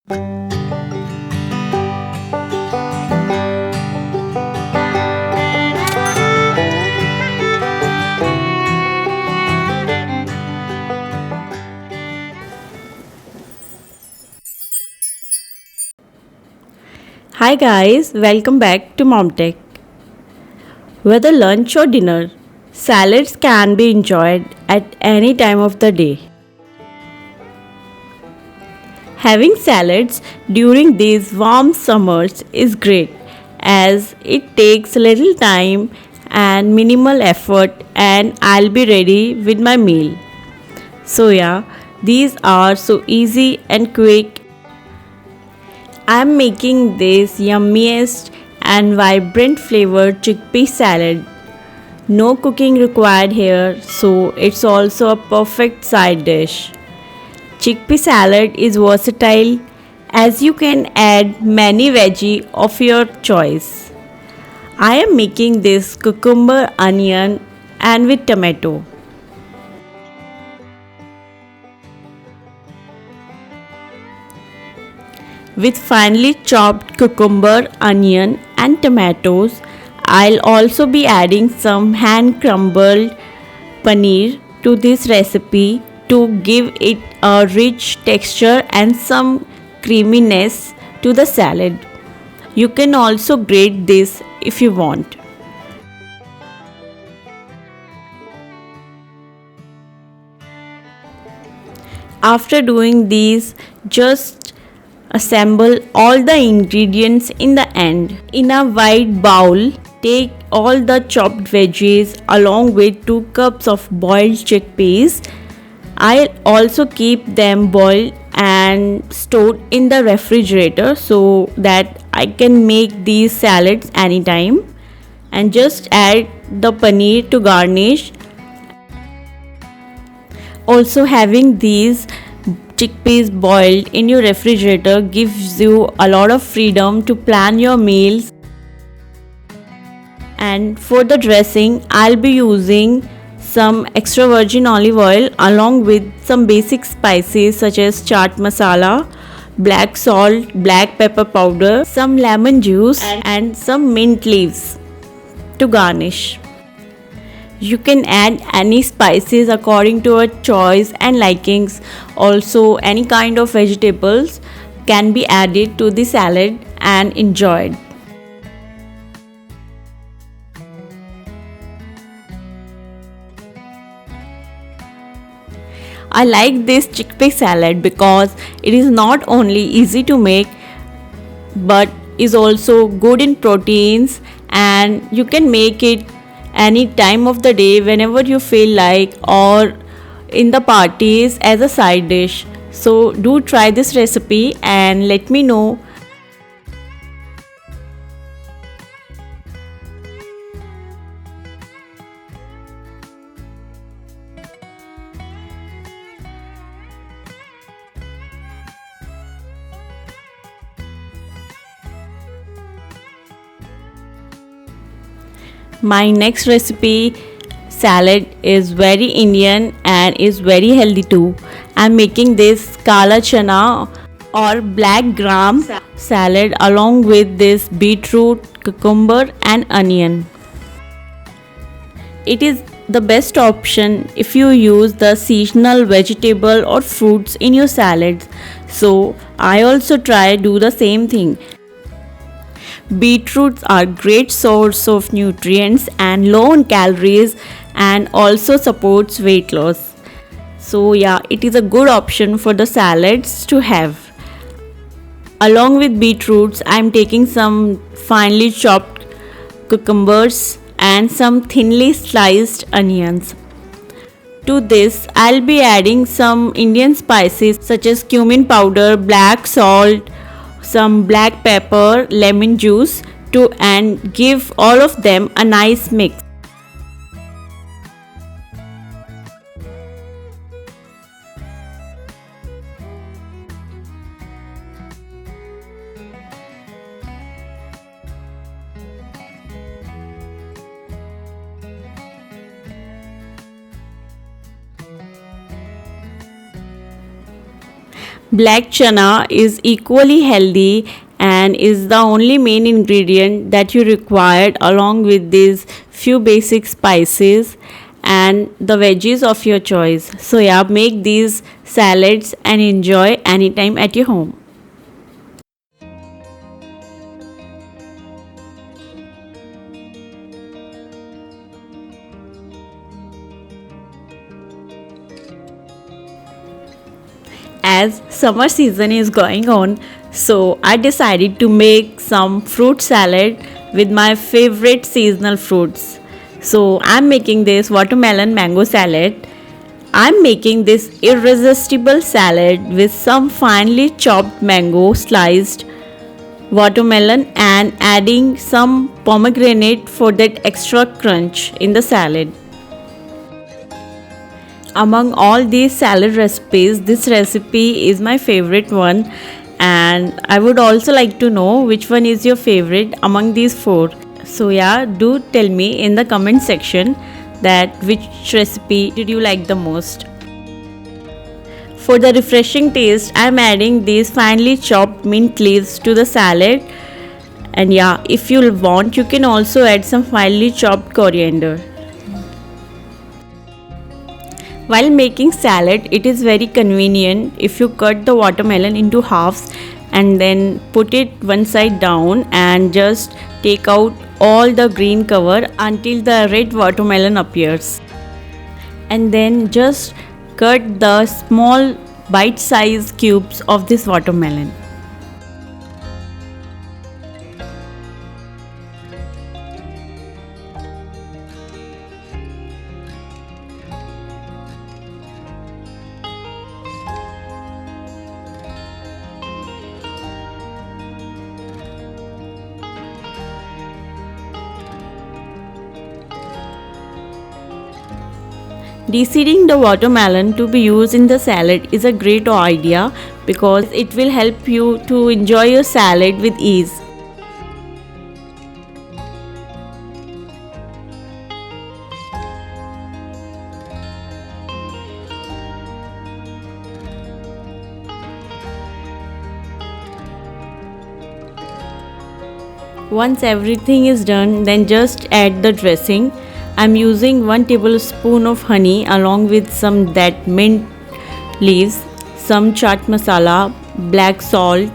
Hi guys, welcome back to MomTech. Whether lunch or dinner, salads can be enjoyed at any time of the day. Having salads during these warm summers is great as it takes little time and minimal effort and I'll be ready with my meal. So yeah, these are so easy and quick. I'm making this yummiest and vibrant flavored chickpea salad. No cooking required here, so it's also a perfect side dish. Chickpea salad is versatile as you can add many veggie of your choice. I am making this cucumber, onion and with tomato. With finely chopped cucumber, onion and tomatoes, I'll also be adding some hand crumbled paneer to this recipe to give it a rich texture and some creaminess to the salad. You can also grate this if you want. After doing these, just assemble all the ingredients in the end. In a wide bowl, take all the chopped veggies along with 2 cups of boiled chickpeas. I'll also keep them boiled and stored in the refrigerator so that I can make these salads anytime. And just add the paneer to garnish. Also, having these chickpeas boiled in your refrigerator gives you a lot of freedom to plan your meals. And for the dressing, I'll be using some extra virgin olive oil along with some basic spices such as chaat masala, black salt, black pepper powder, some lemon juice and some mint leaves to garnish. You can add any spices according to your choice and likings. Also, any kind of vegetables can be added to the salad and enjoyed. I like this chickpea salad because it is not only easy to make but is also good in proteins, and you can make it any time of the day whenever you feel like, or in the parties as a side dish. So do try this recipe and let me know. My next recipe salad is very Indian and is very healthy too. I'm making this kala chana or black gram salad along with this beetroot, cucumber and onion. It is the best option if you use the seasonal vegetable or fruits in your salads. So I also try do the same thing. Beetroots are great source of nutrients and low in calories and also supports weight loss. So yeah, it is a good option for the salads to have. Along with beetroots, I am taking some finely chopped cucumbers and some thinly sliced onions. To this, I'll be adding some Indian spices such as cumin powder, black salt, some black pepper, lemon juice to and give all of them a nice mix. Black chana is equally healthy and is the only main ingredient that you required along with these few basic spices and the veggies of your choice. So yeah, make these salads and enjoy anytime at your home. As summer season is going on, so I decided to make some fruit salad with my favorite seasonal fruits. So I'm making this watermelon mango salad. I'm making this irresistible salad with some finely chopped mango, sliced watermelon, and adding some pomegranate for that extra crunch in the salad. Among all these salad recipes, this recipe is my favorite one, and I would also like to know which one is your favorite among these four. So yeah, do tell me in the comment section that which recipe did you like the most. For the refreshing taste, I am adding these finely chopped mint leaves to the salad. And yeah, if you want, you can also add some finely chopped coriander. While making salad, it is very convenient if you cut the watermelon into halves and then put it one side down and just take out all the green cover until the red watermelon appears. And then just cut the small bite-sized cubes of this watermelon. Deseeding the watermelon to be used in the salad is a great idea because it will help you to enjoy your salad with ease. Once everything is done, then just add the dressing. I'm using 1 tablespoon of honey along with some that mint leaves, some chaat masala, black salt,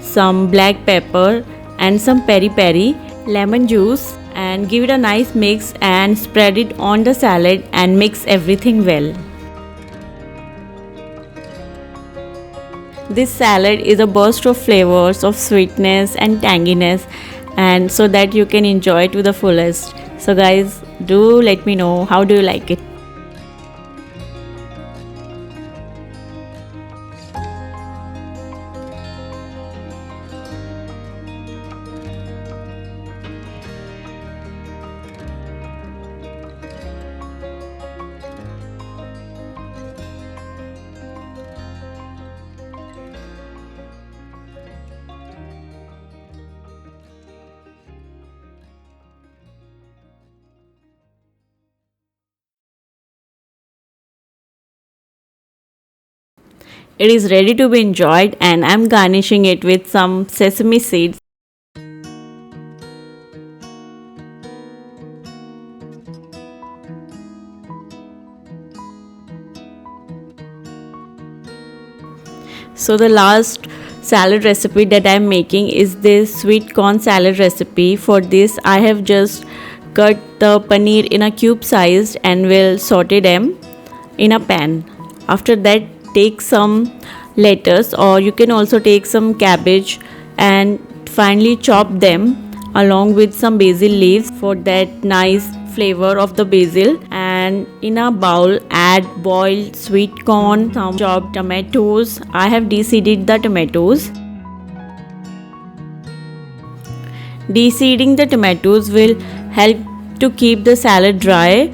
some black pepper and some peri peri, lemon juice, and give it a nice mix and spread it on the salad and mix everything well. This salad is a burst of flavors of sweetness and tanginess, and so that you can enjoy it to the fullest. So guys, do let me know how do you like it. It is ready to be enjoyed and I'm garnishing it with some sesame seeds. So the last salad recipe that I am making is this sweet corn salad recipe. For this I have just cut the paneer in a cube sized and will saute them in a pan. After that, take some lettuce or you can also take some cabbage and finely chop them along with some basil leaves for that nice flavor of the basil. And in a bowl add boiled sweet corn, some chopped tomatoes. I have de-seeded the tomatoes. De-seeding the tomatoes will help to keep the salad dry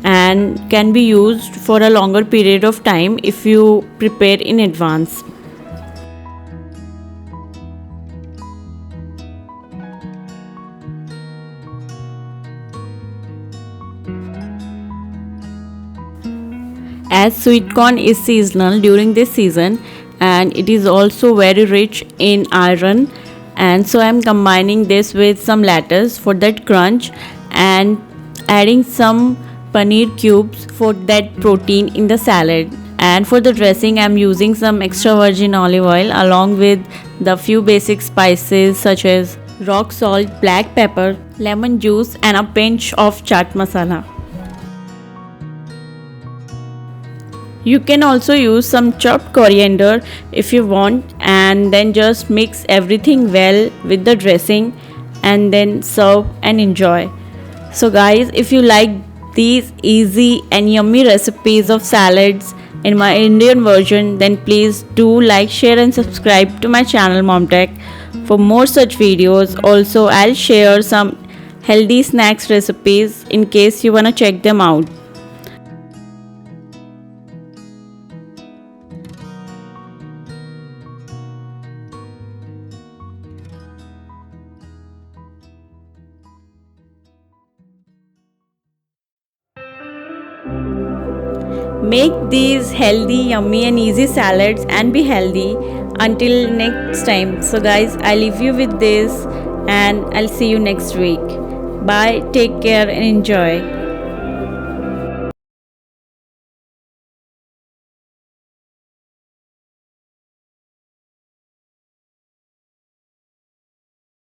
and can be used for a longer period of time if you prepare in advance. As sweet corn is seasonal during this season and it is also very rich in iron. And so I'm combining this with some lettuce for that crunch and adding some paneer cubes for that protein in the salad. And for the dressing I'm using some extra virgin olive oil along with the few basic spices such as rock salt, black pepper, lemon juice and a pinch of chaat masala. You can also use some chopped coriander if you want, and then just mix everything well with the dressing and then serve and enjoy. So guys, if you like these easy and yummy recipes of salads in my Indian version, then please do like, share and subscribe to my channel Mom Tech for more such videos. Also, I'll share some healthy snacks recipes in case you wanna check them out. Make these healthy, yummy and easy salads and be healthy until next time. So guys, I leave you with this and I'll see you next week. Bye, take care and enjoy.